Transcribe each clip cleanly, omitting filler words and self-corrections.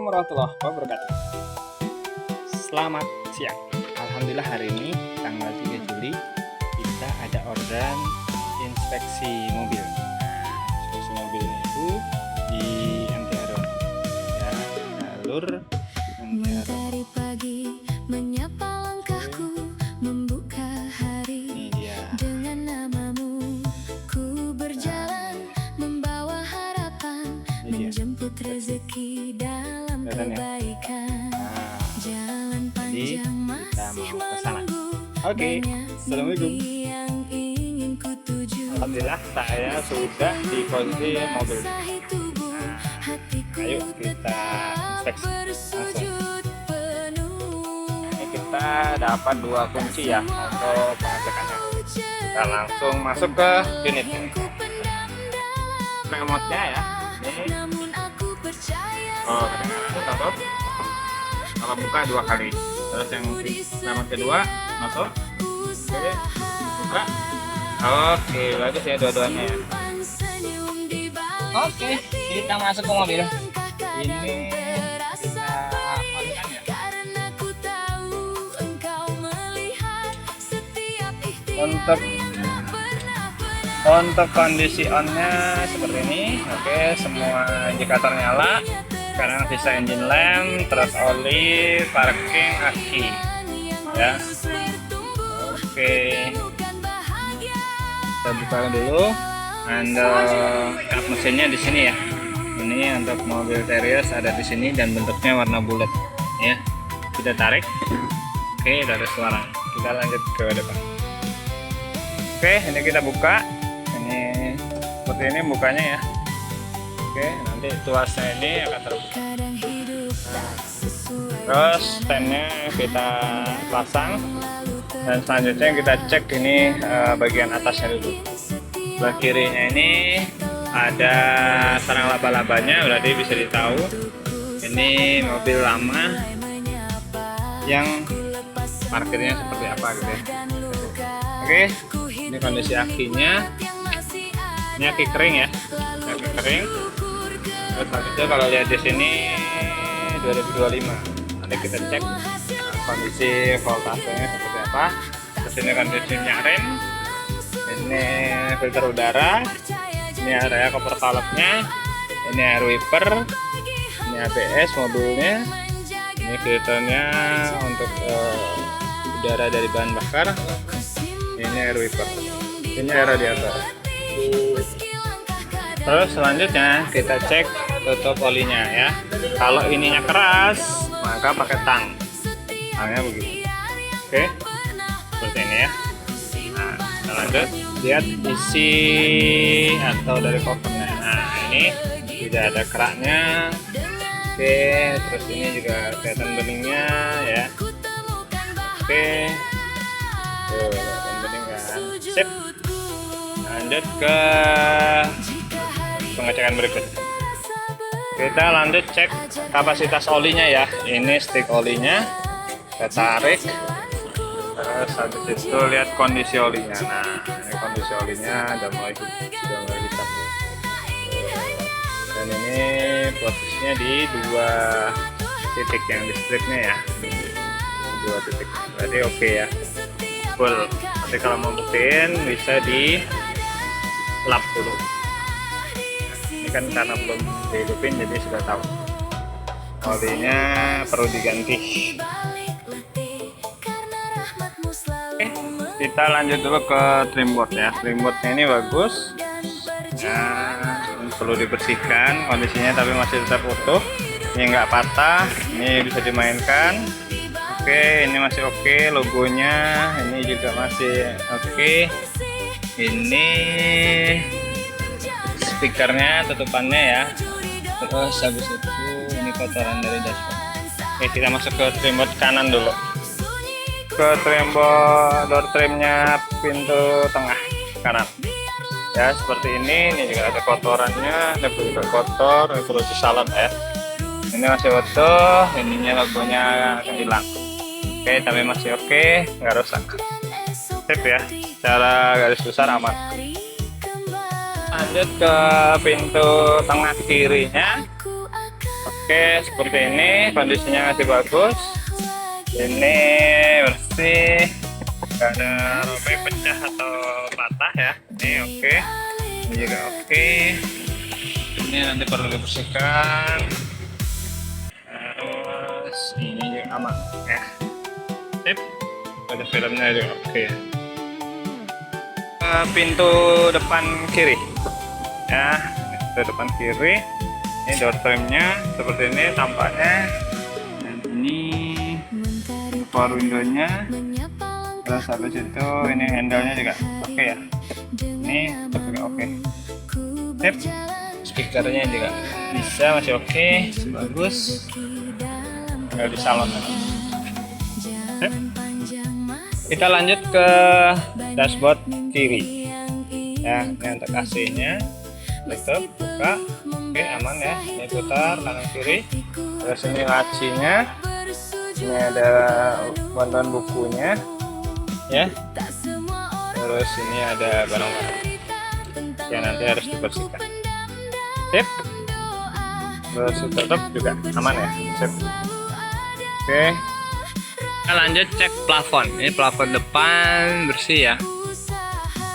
Assalamualaikum warahmatullahi wabarakatuh. Selamat siang. Alhamdulillah hari ini tanggal 3 Juli kita ada orderan inspeksi mobil. Inspeksi mobilnya itu di MT Aron. Ya, jalur MT Aron. Mentari pagi menyapa langkahku, membuka hari Ini dia. dengan namamu. Ku berjalan membawa harapan, Ini dia. menjemput rezeki dalam Kelihatan ya? kebaikan. Nah, Jalan jadi panjang kita masih mau ke sana. menunggu. Oke, Banyak Assalamualaikum. mimpi yang ingin ku tuju. Alhamdulillah saya sudah di posisi mobil. Basahi tubuh, hatiku Ayo kita tetap inspeksi langsung. bersujud penuh. Ini kita dapat 2 kunci ya untuk pengecekannya. Kita langsung masuk ke unitnya. Remote-nya ya. Ini tutup. Kalau buka 2 kali. Terus yang remote kedua masuk. Oke, buka. Oke, bagus ya dua-duanya ya. Oke, kita masuk ke mobil. Ini kita on-kan ya. Untuk kondisi on-nya seperti ini. Oke, semua indikator nyala. Sekarang sisa engine lamp, terus oli, parking, aki. Ya. Oke. Kita buka dulu. Kap mesinnya di sini ya. Ini untuk mobil Terios ada di sini dan bentuknya warna bulat ya. Kita tarik. Oke, udah ada suara. Kita lanjut ke depan. Oke, ini kita buka. Ini seperti ini bukanya ya. Oke, nanti tuasnya ini akan terbuka. Terus standnya kita pasang dan selanjutnya kita cek ini bagian atasnya dulu. Sebelah kirinya ini ada sarang laba-labanya, berarti bisa ditahu ini mobil lama yang parkirnya seperti apa gitu ya. Oke, ini kondisi akinya. Ini aki kering ya, aki kering. Terus selanjutnya kalau lihat di sini 2025. Nanti kita cek kondisi voltasenya seperti apa. Terus ini kondisinya rem. Ini filter udara. Ini area cover valve-nya. Ini air wiper. Ini ABS mobilnya. Ini filternya untuk udara dari bahan bakar. Ini air wiper. Ini air radiator. Terus selanjutnya kita cek tutup olinya ya. Kalau ininya keras maka pakai tang. Tangnya begitu. Oke, seperti ini ya. Nah, kita lanjut lihat isi atau dari covernya. Nah, ini tidak ada keraknya. Oke, terus ini juga kelihatan beningnya ya. Oke, tuh kelihatan bening kan. Sip. Lanjut ke pengecekan berikut. Kita lanjut cek kapasitas olinya ya. Ini stick olinya. Kita tarik. Terus habis itu lihat kondisi olinya. Nah, ini kondisi olinya sudah mulai hitam. Dan ini posisinya di 2 titik yang di stripnya ya. 2 titik. Berarti oke ya. Full. Nanti kalau mau buktiin bisa di lap dulu. Ini kan karena belum dihidupin jadi sudah tahu. Olinya perlu diganti. Oke, kita lanjut dulu ke trimboard ya. Trimboardnya ini bagus. Nah, perlu dibersihkan kondisinya tapi masih tetap utuh. Ini nggak patah. Ini bisa dimainkan. Oke, ini masih oke. Logonya ini juga masih oke. Ini speakernya, tutupannya ya. Terus habis itu ini kotoran dari dashboard. Oke, kita masuk ke trimboard kanan dulu. Ke trimboard door trimnya pintu tengah kanan. Ya seperti ini juga ada kotorannya, ada juga kotor, terus salon ya. Ini masih utuh, ininya logonya akan hilang. Oke, tapi masih oke, nggak rusak. Sip ya, secara garis besar aman. Lanjut ke pintu tengah kirinya. Oke, seperti ini kondisinya masih bagus. Ini bersih, nggak ada robek, pecah atau patah ya. Ini oke, ini juga oke. Ini nanti perlu dibersihkan. Terus ini juga aman ya. Sip, ada filmnya juga oke. Pintu depan kiri ya, pintu depan kiri. Ini door frame-nya seperti ini tampaknya. Dan ini power window-nya. Terus habis itu ini handle-nya juga oke ya. Ini juga oke. Sip. Speakernya juga bisa, masih oke, bagus. Tinggal di salon. Sip. Kita lanjut ke dashboard kiri. Ya, ini untuk AC-nya. Tutup, buka. Oke, aman ya. Ini putar kanan kiri. Terus ini lacinya. Ini ada bantuan bukunya. Ya. Terus ini ada barang-barang yang nanti harus dibersihkan. Sip. Terus tutup juga aman ya. Sip. Oke. Kita lanjut cek plafon. Ini plafon depan bersih ya.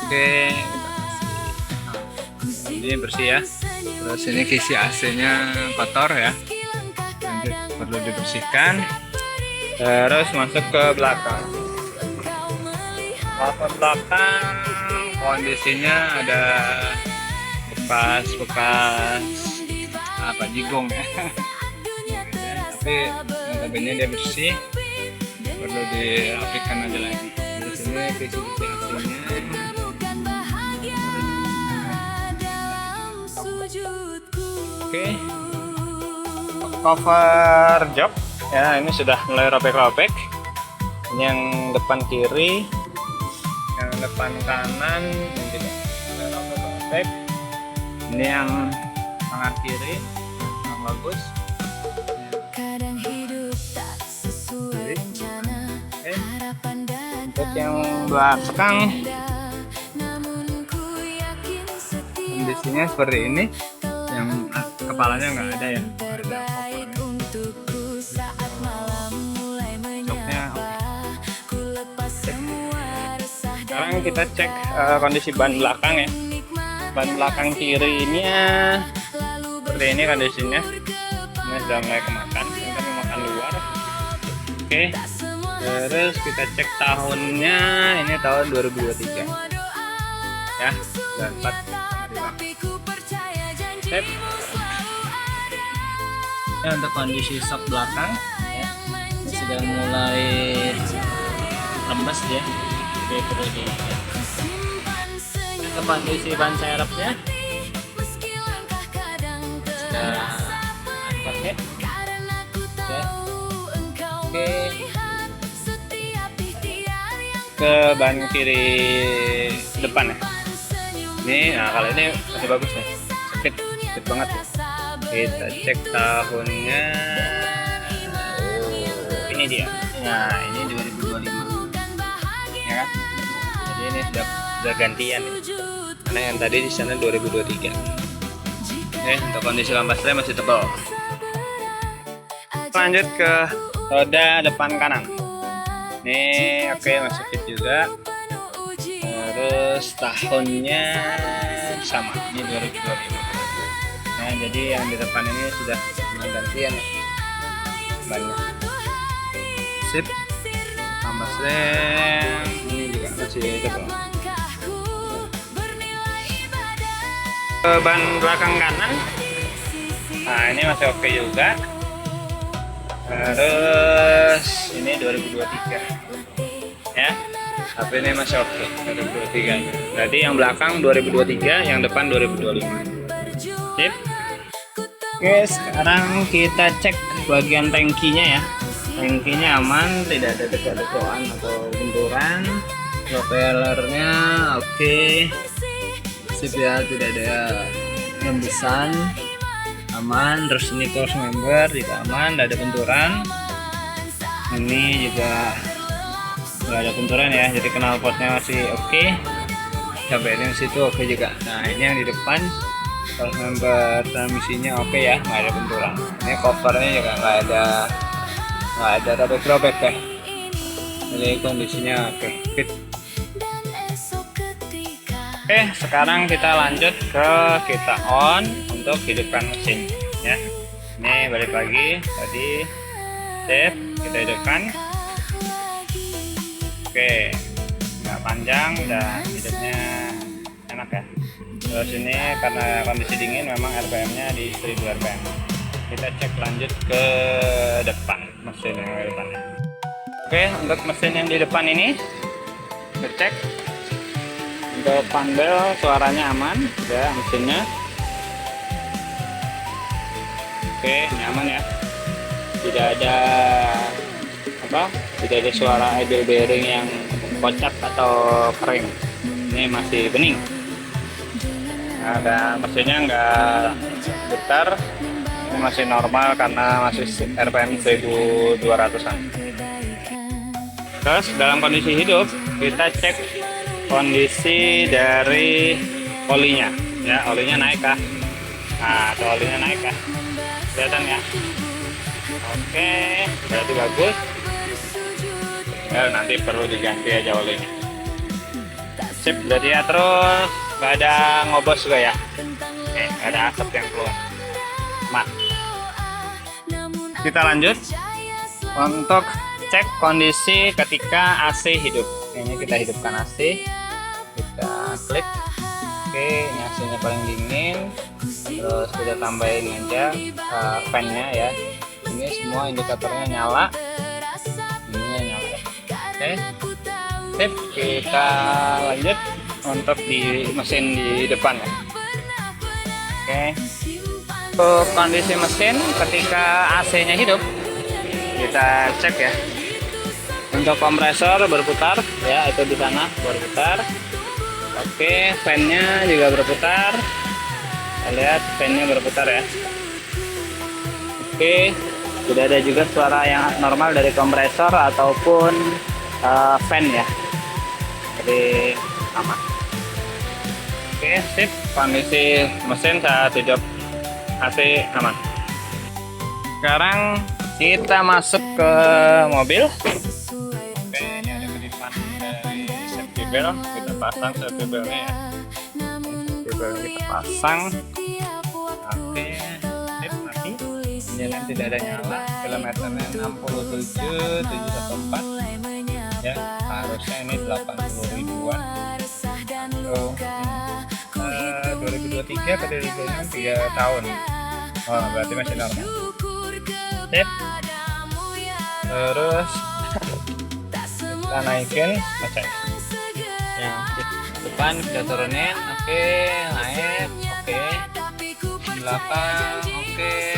Oke. Ini bersih ya. Terus ini kisi AC-nya kotor ya. Nanti perlu dibersihkan. Terus masuk ke belakang. Plafon belakang kondisinya ada bekas apa jigong ya. Tapi notabene dia bersih. Perlu dirapikan aja lagi. Terus ini kisi AC-nya. Oke, cover jok ya, ini sudah mulai robek-robek. Ini yang depan kiri, yang depan kanan ini tidak mulai robek-robek. Ini yang tengah kiri yang bagus. Kadang hidup tak sesuai rencana, harapan dan Untuk yang belakang kondisinya seperti ini. Yang kepalanya nggak ada ya. terbaik untukku saat malam mulai menyapa. Ku lepas semua resah dan Sekarang kita cek kondisi ban belakang ya. Ban belakang kirinya seperti ini kondisinya. Ini sudah mulai kemakan. Ini kan memakan luar. Oke. Terus kita cek tahunnya. Ini tahun 2023. Ya, dan 4. Sip. Ya, untuk kondisi sok belakang ya, ini sudah mulai rembes ya. Jadi perlu di untuk kondisi ban serepnya sudah pakai ya. Oke, ke ban kiri depan ya. Ini, nah kalau ini masih bagus nih, speed banget ya. Kita cek tahunnya. Oh, ini dia. Nah, ini 2025 ya kan. Jadi ini sudah gantian nih. Karena yang tadi di sana 2023. Untuk kondisi lampu rem masih tebal. Lanjut ke roda depan kanan. Ini oke, masih fit juga. Terus tahunnya sama, ini 2025. Nah, jadi yang di depan ini sudah gantian ya bannya. Sip. Tambah rem ini juga masih tebal. Ban belakang kanan, nah ini masih oke juga. Terus ini 2023 ya, tapi ini masih oke 2023. Berarti yang belakang 2023, yang depan 2025. Sip. Oke, sekarang kita cek bagian tangkinya ya. Tangkinya aman, tidak ada detak-detakan atau benturan. Propellernya oke. Sip ya, tidak ada rembesan, aman. Terus ini cross member juga aman, tidak ada benturan. Ini juga nggak ada benturan ya, jadi knalpotnya masih oke. Sampai di situ oke juga. Nah, ini yang di depan Pas member transmisinya oke ya, nggak ada benturan. Ini covernya juga nggak ada robek-robek ya. Jadi kondisinya oke, fit. Oke, sekarang kita lanjut ke kita on untuk hidupkan mesin ya. Ini balik lagi tadi save, kita hidupkan. Oke, nggak panjang dan hidupnya enak ya. Terus ini karena kondisi dingin memang RPM-nya di 1000 RPM. Kita cek lanjut ke depan, mesin yang di depan. Oke, untuk mesin yang di depan ini kita cek untuk panel suaranya aman ya, mesinnya. Oke, nyaman ya, tidak ada tidak ada suara idle bearing yang kocak atau kering. Ini masih bening. Ada mesinnya nggak getar, ini masih normal karena masih RPM 1200an. Terus dalam kondisi hidup kita cek kondisi dari olinya ya, olinya naik kah? Nah, tuh olinya naik kah? Kelihatan ya? Oke, berarti bagus. Ya, nanti perlu diganti aja olinya. Sip, berarti ya. Terus nggak ada ngobos juga ya? Nggak ada asap yang keluar. Mat. Kita lanjut untuk cek kondisi ketika AC hidup. Ini kita hidupkan AC, kita klik. Oke, ini AC-nya paling dingin. Terus kita tambahin aja fan-nya ya. Ini semua indikatornya nyala. Ini nyala. Oke, sip. Kita lanjut untuk di mesin di depan ya. Oke, untuk kondisi mesin ketika AC-nya hidup kita cek ya. Untuk kompresor berputar ya, itu di sana berputar. Oke, fan-nya juga berputar. Kita lihat fan-nya berputar ya. Oke, tidak ada juga suara yang normal dari kompresor ataupun fan ya. Jadi aman. Oke, sip. Kondisi mesin saat hidup AC aman. Sekarang kita masuk ke mobil. Oke, ini ada kedipan dari safety belt. Kita pasang safety beltnya ya. Safety belt kita pasang. Oke, sip, mati. Jalan tidak ada nyala. Kilometernya 67.714 ya. Harusnya ini 80 ribuan. So, 2023 ke 2026 3 tahun. Oh, berarti masih normal. Sip. Terus kita naikin ngecek yang depan, kita turunin. Oke, naik. Oke, belakang. Oke,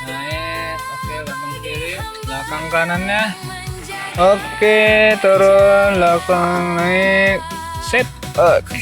naik. Oke, belakang kiri, belakang kanannya. Oke, turun, belakang, naik. Sip. Oke.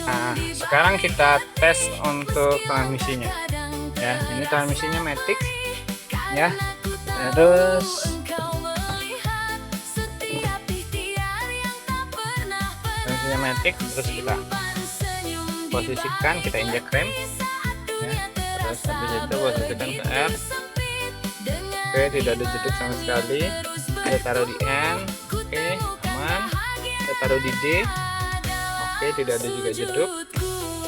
Nah, sekarang kita tes untuk transmisinya ya. Ini transmisinya Matic ya. Terus transmisinya Matic, terus kita posisikan, kita injek rem ya. Terus habis itu posisikan ke R. Oke, tidak ada jeduk sama sekali. Kita taruh di N. Oke, aman. Kita taruh di D. Oke, tidak ada juga jeduk.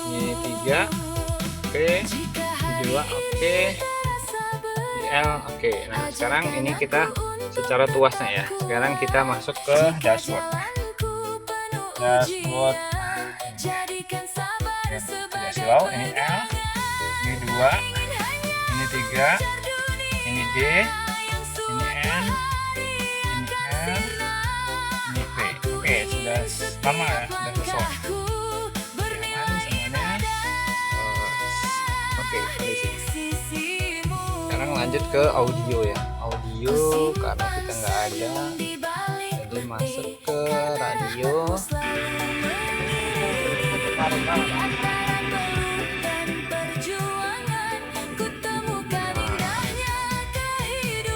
Ini 3. Oke, di 2. Oke, di L. Oke, nah sekarang ini kita secara tuasnya ya. Sekarang kita masuk ke dashboard. Dashboard ya, tidak slow. Ini L, ini 2, ini 3, ini D, ini N, ini L, ini P. Oke, sudah normal ya, sudah sesuai. Aman semuanya. Oke, kondisi. Sekarang lanjut ke audio ya. Audio karena kita nggak ada, jadi masuk ke radio.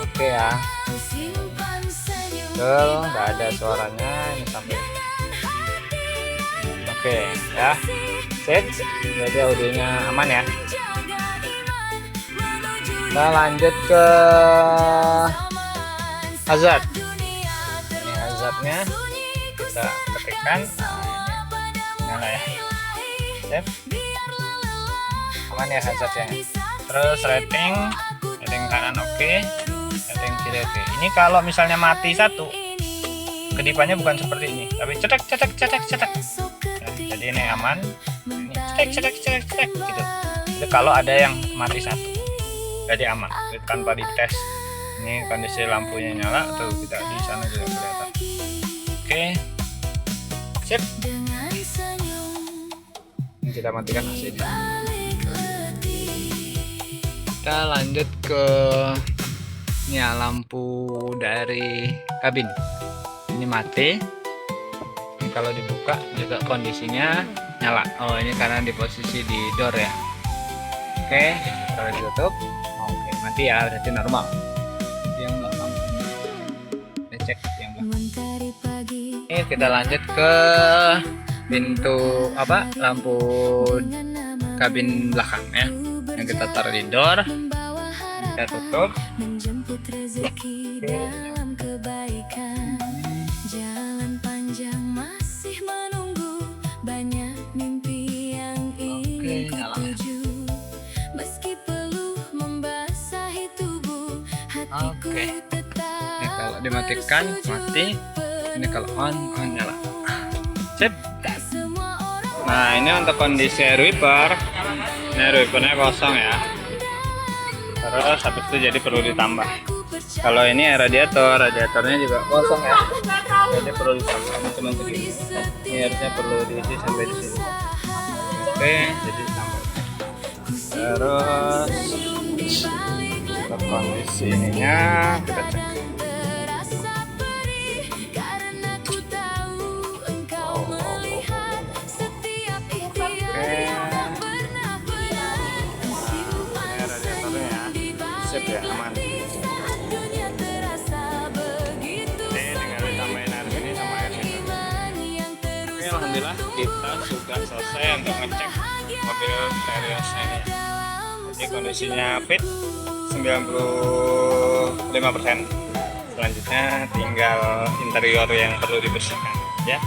Oke ya. Betul, nggak ada suaranya ini sampai. Oke ya. Sip, berarti audionya aman ya. Kita lanjut ke hazard. Ini hazardnya kita ketikkan. Nyala ya. Sip. Aman ya hazardnya. Terus rating kanan oke, rating kiri oke. Ini kalau misalnya mati satu, kedipannya bukan seperti ini, tapi cetek. Nah, jadi ini aman. Ini cetek gitu. Itu kalau ada yang mati satu, jadi aman. Jadi tanpa dites. Ini kondisi lampunya nyala, tuh kita di sana juga kelihatan. Oke, sip. Ini kita matikan hasilnya. Kita lanjut ke lampu dari kabin. Ini mati. Ini kalau dibuka juga kondisinya nyala. Oh, ini karena di posisi di door ya. Oke, kalau ditutup, oke, mati ya, berarti normal. Yang belakang, kita cek yang belakang. Oke, kita lanjut ke pintu lampu kabin belakang ya. Yang kita taruh di door, kita tutup. Jalan panjang masih menunggu, banyak mimpi yang ingin ku tuju. Meski peluh membasahi tubuh, hatiku tetap. Ini kalau dimatikan mati, ini kalau on nyala. Sip. Nah, ini untuk kondisi air wiper. Ini air wipernya kosong ya. Terus habis itu jadi perlu ditambah. Kalau ini radiatornya juga kosong ya. Jadi perlu ditambah cuma segini. Ini harusnya perlu diisi sampai di sini. Oke, jadi ditambah. Terus untuk kondisi ininya kita cek. Sip ya, aman. Tinggal ditambahin air ini sama air filter. Oke, alhamdulillah kita sudah selesai untuk ngecek mobil Terios ini. Jadi kondisinya fit 95%. Selanjutnya tinggal interior yang perlu dibersihkan ya.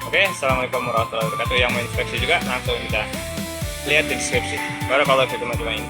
Oke, assalamualaikum warahmatullahi wabarakatuh. Yang mau inspeksi juga langsung kita lihat di deskripsi. Baru kalau video cuma ini.